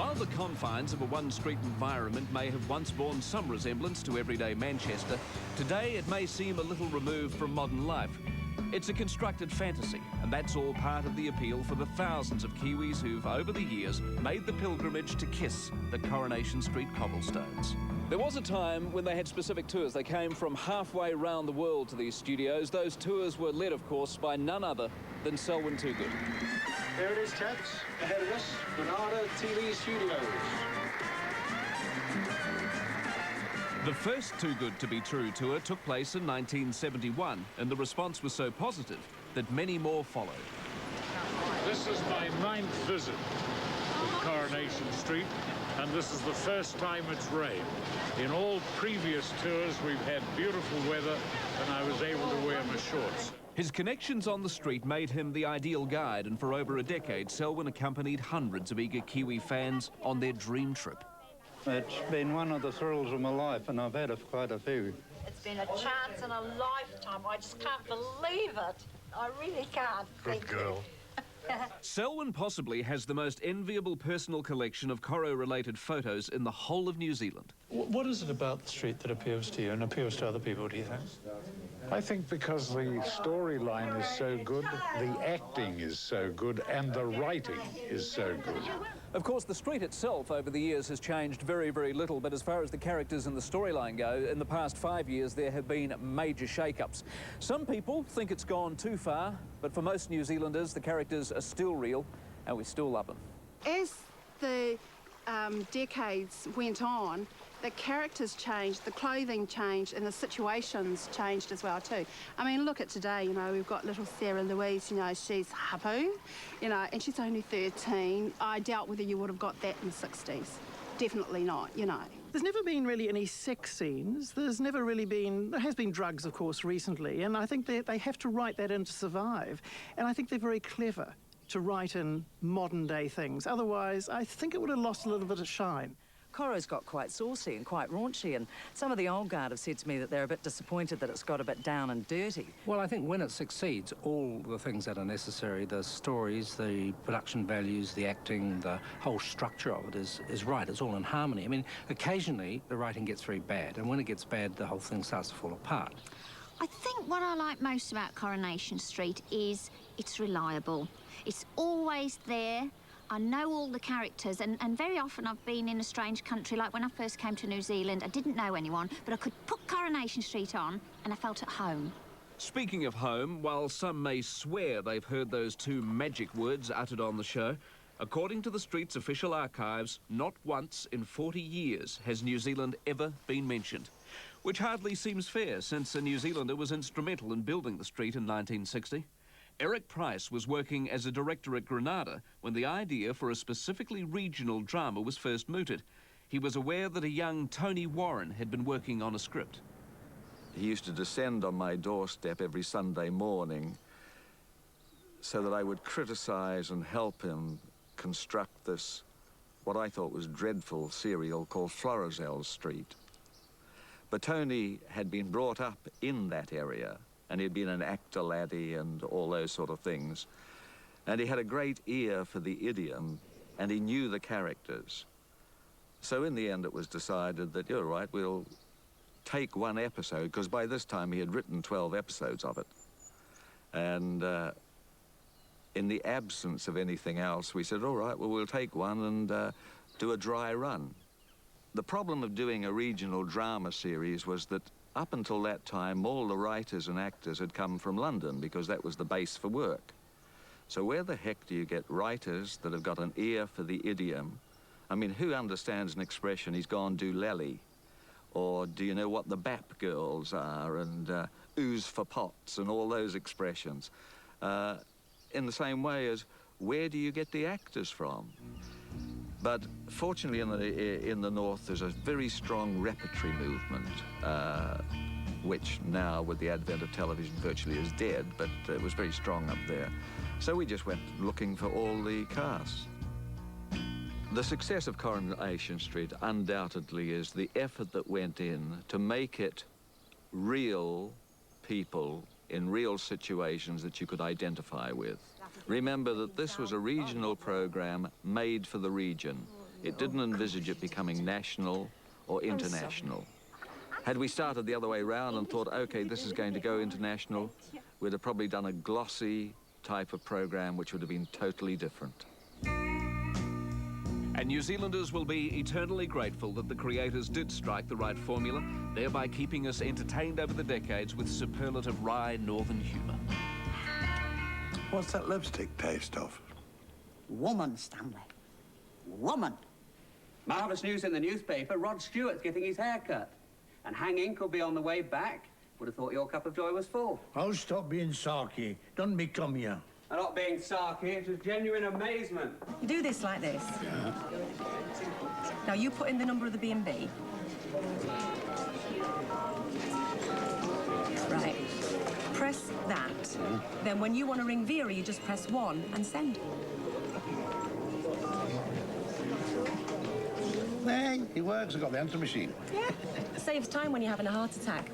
While the confines of a one-street environment may have once borne some resemblance to everyday Manchester, today it may seem a little removed from modern life. It's a constructed fantasy, and that's all part of the appeal for the thousands of Kiwis who've, over the years, made the pilgrimage to kiss the Coronation Street cobblestones. There was a time when they had specific tours. They came from halfway round the world to these studios. Those tours were led, of course, by none other than Selwyn Toogood. There it is, chaps. Ahead of us, Granada TV Studios. The first Too Good to Be True tour took place in 1971, and the response was so positive that many more followed. This is my 9th visit to Coronation Street, and this is the first time it's rained. In all previous tours, we've had beautiful weather, and I was able to wear my shorts. His connections on the street made him the ideal guide, and for over a decade, Selwyn accompanied hundreds of eager Kiwi fans on their dream trip. It's been one of the thrills of my life, and I've had quite a few. It's been a chance in a lifetime. I just can't believe it. I really can't. Good girl. Selwyn possibly has the most enviable personal collection of Coro-related photos in the whole of New Zealand. What is it about the street that appeals to you and appeals to other people, do you think? I think because the storyline is so good, the acting is so good, and the writing is so good. Of course, the street itself over the years has changed very, very little, but as far as the characters and the storyline go, in the past 5 years there have been major shake-ups. Some people think it's gone too far, but for most New Zealanders, the characters are still real, and we still love them. As the decades went on, the characters changed, the clothing changed, and the situations changed as well too. I mean, look at today, you know, we've got little Sarah Louise, you know, she's hapu, you know, and she's only 13. I doubt whether you would have got that in the 60s. Definitely not, you know. There's never been really any sex scenes. There's never really been... There has been drugs, of course, recently, and I think they have to write that in to survive. And I think they're very clever to write in modern-day things. Otherwise, I think it would have lost a little bit of shine. Coro's got quite saucy and quite raunchy, and some of the old guard have said to me that they're a bit disappointed that it's got a bit down and dirty. Well, I think when it succeeds, all the things that are necessary, the stories, the production values, the acting, the whole structure of it is right. It's all in harmony. I mean, occasionally the writing gets very bad, and when it gets bad, the whole thing starts to fall apart. I think what I like most about Coronation Street is it's reliable. It's always there. I know all the characters, and very often I've been in a strange country, like when I first came to New Zealand, I didn't know anyone, but I could put Coronation Street on and I felt at home. Speaking of home, while some may swear they've heard those two magic words uttered on the show, according to the street's official archives, not once in 40 years has New Zealand ever been mentioned. Which hardly seems fair, since a New Zealander was instrumental in building the street in 1960. Eric Price was working as a director at Granada when the idea for a specifically regional drama was first mooted. He was aware that a young Tony Warren had been working on a script. He used to descend on my doorstep every Sunday morning so that I would criticize and help him construct this, what I thought was dreadful serial called Florizel Street. But Tony had been brought up in that area, and he'd been an actor laddie and all those sort of things. And he had a great ear for the idiom, and he knew the characters. So in the end it was decided that, you're right, we'll take one episode, because by this time he had written 12 episodes of it. And in the absence of anything else, we said, all right, well, we'll take one and do a dry run. The problem of doing a regional drama series was that up until that time, all the writers and actors had come from London because that was the base for work. So where the heck do you get writers that have got an ear for the idiom? I mean, who understands an expression, he's gone do lally? Or do you know what the BAP girls are, and ooze for pots and all those expressions? In the same way as, where do you get the actors from? But fortunately in the north there's a very strong repertory movement, which now with the advent of television virtually is dead, but it was very strong up there. So we just went looking for all the casts. The success of Coronation Street undoubtedly is the effort that went in to make it real people in real situations that you could identify with. Remember that this was a regional program made for the region. It didn't envisage it becoming national or international. Had we started the other way round and thought, OK, this is going to go international, we'd have probably done a glossy type of program which would have been totally different. And New Zealanders will be eternally grateful that the creators did strike the right formula, thereby keeping us entertained over the decades with superlative wry northern humour. What's that lipstick taste of? Woman, Stanley. Woman. Marvellous news in the newspaper. Rod Stewart's getting his hair cut. And hanging could be on the way back. Would have thought your cup of joy was full. Oh, stop being sarky. Don't become you. I'm not being sarky, it was genuine amazement. You do this like this. Yeah. Now you put in the number of the B&B. Right. Press that. Then when you want to ring Vera, you just press 1 and send. Hey, it works. I've got the answer machine. Yeah. Saves time when you're having a heart attack.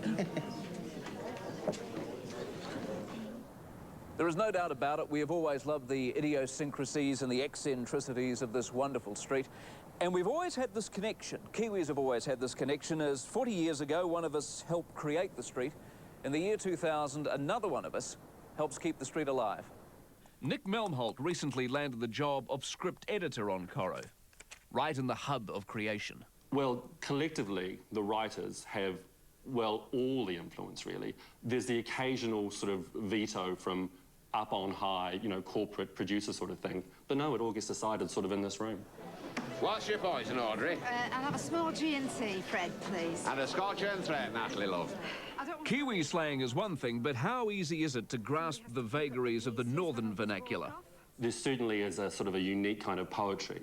There is no doubt about it, we have always loved the idiosyncrasies and the eccentricities of this wonderful street. And we've always had this connection. Kiwis have always had this connection, as 40 years ago, one of us helped create the street. In the year 2000, another one of us helps keep the street alive. Nick Melmholt recently landed the job of script editor on Coro, right in the hub of creation. Well, collectively, the writers have, well, all the influence, really. There's the occasional sort of veto from up on high, you know, corporate producer sort of thing. But no, it all gets decided sort of in this room. What's your poison, Audrey? I'll have a small G&T, Fred, please. And a scotch and thread, Natalie, love. Kiwi slang is one thing, but how easy is it to grasp the vagaries of the northern vernacular? There certainly is a sort of a unique kind of poetry,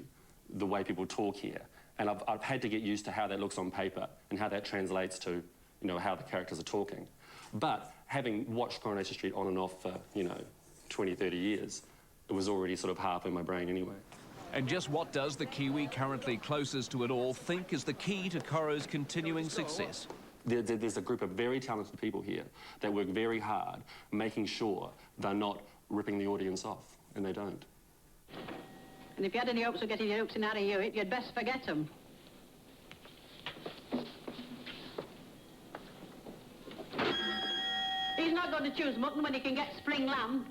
the way people talk here. And I've had to get used to how that looks on paper and how that translates to, you know, how the characters are talking. But having watched Coronation Street on and off for, you know, 20, 30 years, it was already sort of half in my brain anyway. And just what does the Kiwi currently closest to it all think is the key to Coro's continuing success? There's a group of very talented people here that work very hard, making sure they're not ripping the audience off, and they don't. And if you had any hopes of getting your hooks in out of Hewitt, you'd best forget them. He's not going to choose mutton when he can get spring lamb.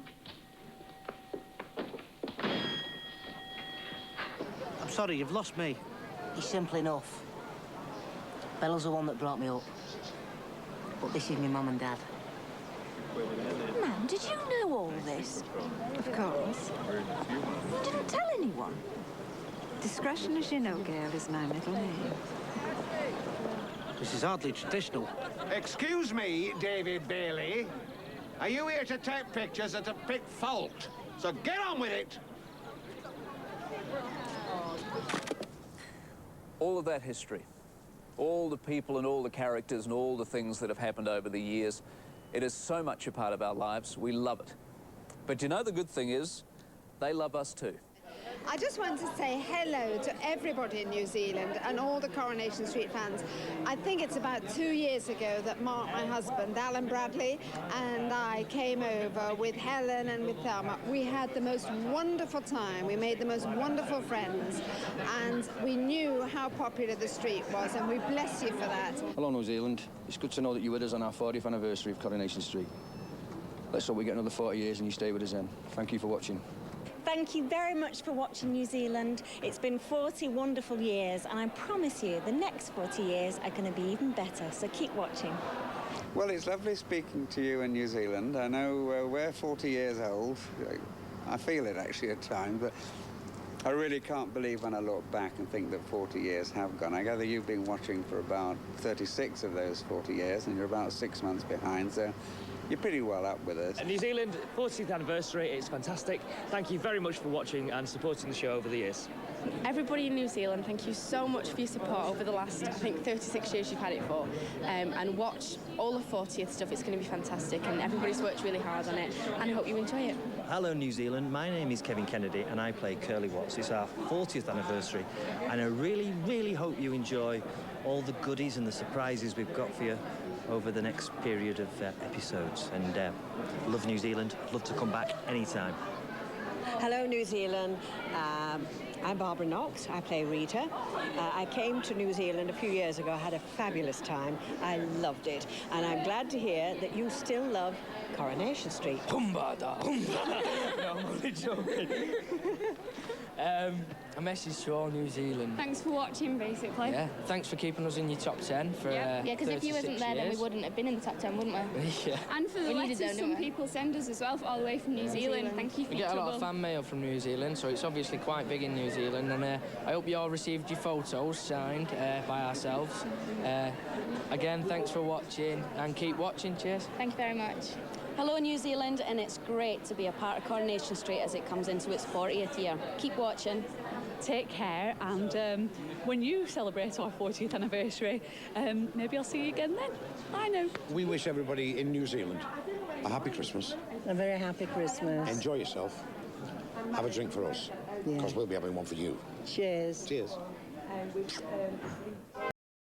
I'm sorry, you've lost me. He's simple enough. Bella's the one that brought me up. But this is my mum and dad. Ma'am, did you know all this? Of course. You didn't tell anyone? Discretion, as you know, girl, is my middle name. This is hardly traditional. Excuse me, David Bailey. Are you here to take pictures or to pick fault? So get on with it! All of that history, all the people and all the characters and all the things that have happened over the years, it is so much a part of our lives. We love it. But you know, the good thing is, they love us too. I just want to say hello to everybody in New Zealand and all the Coronation Street fans. I think it's about 2 years ago that Mark, my husband, Alan Bradley, and I came over with Helen and with Thelma. We had the most wonderful time. We made the most wonderful friends. And we knew how popular the street was, and we bless you for that. Hello, New Zealand. It's good to know that you're with us on our 40th anniversary of Coronation Street. Let's hope we get another 40 years and you stay with us then. Thank you for watching. Thank you very much for watching New Zealand. It's been 40 wonderful years, and I promise you the next 40 years are going to be even better, so keep watching. Well, it's lovely speaking to you in New Zealand. I know we're 40 years old. I feel it actually at times, but I really can't believe when I look back and think that 40 years have gone. I gather you've been watching for about 36 of those 40 years, and you're about 6 months behind, so you're pretty well up with us. New Zealand, 40th anniversary, it's fantastic. Thank you very much for watching and supporting the show over the years. Everybody in New Zealand, thank you so much for your support over the last, I think, 36 years you've had it for. And watch all the 40th stuff, it's going to be fantastic, and everybody's worked really hard on it, and I hope you enjoy it. Hello, New Zealand. My name is Kevin Kennedy, and I play Curly Watts. It's our 40th anniversary, and I really, really hope you enjoy all the goodies and the surprises we've got for you over the next period of episodes. And love New Zealand. Love to come back anytime. Hello, New Zealand. I'm Barbara Knox. I play Rita. I came to New Zealand a few years ago. I had a fabulous time. I loved it. And I'm glad to hear that you still love Coronation Street. Humbada, humbada. No, I'm only joking. A message to all New Zealand. Thanks for watching, basically. Yeah, thanks for keeping us in your top 10 for yeah, because if you wasn't there, then we wouldn't have been in the top 10, wouldn't we? Yeah. And for the letters some people send us as well, all the way from New Zealand. Thank you for We get a lot of fan mail from New Zealand, so it's obviously quite big in New Zealand, and I hope you all received your photos signed by ourselves. Again, thanks for watching, and keep watching. Cheers. Thank you very much. Hello, New Zealand, and it's great to be a part of Coronation Street as it comes into its 40th year. Keep watching. Take care, and when you celebrate our 40th anniversary, maybe I'll see you again then. I know. We wish everybody in New Zealand a happy Christmas. A very happy Christmas. Enjoy yourself. Have a drink for us, because we'll be having one for you. Cheers. Cheers.